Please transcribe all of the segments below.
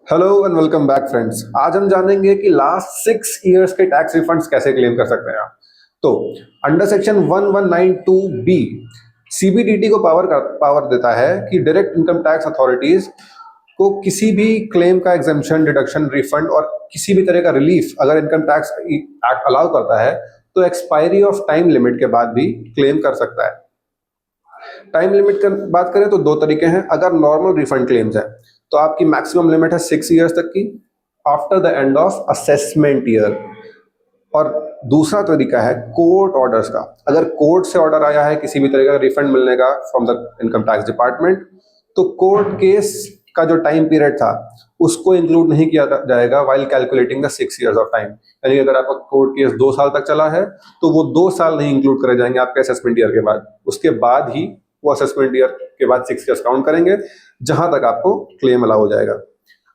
Hello and welcome back friends. आज हम जानेंगे कि लास्ट 6 इयर्स के टैक्स रिफंड्स कैसे क्लेम कर सकते हैं आप। तो अंडर सेक्शन 1192 बी सीबीडीटी को पावर देता है कि डायरेक्ट इनकम टैक्स अथॉरिटीज को किसी भी क्लेम का एग्जेम्पशन, डिडक्शन, रिफंड और किसी भी तरह का रिलीफ अगर इनकम टैक्स एक्ट अलाउ करता है तो एक्सपायरी ऑफ टाइम लिमिट के बाद भी क्लेम कर सकता है। टाइम लिमिट की बात करें तो दो तरीके हैं। अगर नॉर्मल रिफंड क्लेम्स है तो आपकी मैक्सिमम लिमिट है 6 इयर्स तक की after the end of assessment year. और दूसरा तरीका है कोर्ट ऑर्डर्स का। अगर कोर्ट से ऑर्डर आया है किसी भी तरह का रिफंड मिलने का from the income tax department, तो कोर्ट केस का जो टाइम पीरियड था उसको इंक्लूड नहीं किया जाएगा while calculating the 6 years of time. यानी अगर आपका कोर्ट केस 2 साल तक चला है तो वो 2 साल नहीं इंक्लूड करे जाएंगे आपके असेसमेंट ईयर के बाद। उसके बाद ही वो असेसमेंट ईयर के बाद 6 इयर्स काउंट करेंगे जहां तक आपको क्लेम अलाउ हो जाएगा।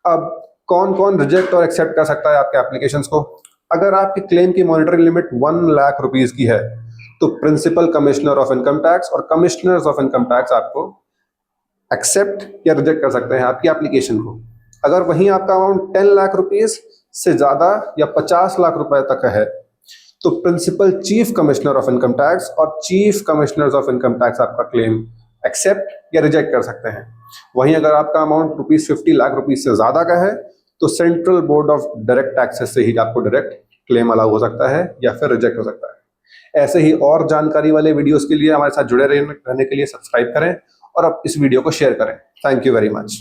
अब कौन कौन रिजेक्ट और एक्सेप्ट कर सकता है आपके एप्लीकेशंस को? अगर आपकी क्लेम की मॉनिटरी लिमिट 1 लाख रुपीज की है तो principal commissioner of income tax और कमिश्नर्स ऑफ इनकम टैक्स आपको एक्सेप्ट या रिजेक्ट कर सकते हैं आपकी एप्लीकेशन को। अगर वहीं आपका अमाउंट 10 लाख रुपीज से ज्यादा या 50 लाख रुपए तक है तो principal chief commissioner of income tax और chief commissioners of income tax आपका क्लेम एक्सेप्ट या रिजेक्ट कर सकते हैं। वहीं अगर आपका अमाउंट ₹50 लाख से ज्यादा का है तो central board of direct taxes से ही आपको डायरेक्ट क्लेम अलाउ हो सकता है या फिर रिजेक्ट हो सकता है। ऐसे ही और जानकारी वाले वीडियोस के लिए हमारे साथ जुड़े रहने के लिए सब्सक्राइब करें और अब इस वीडियो को शेयर करें। Thank you very much.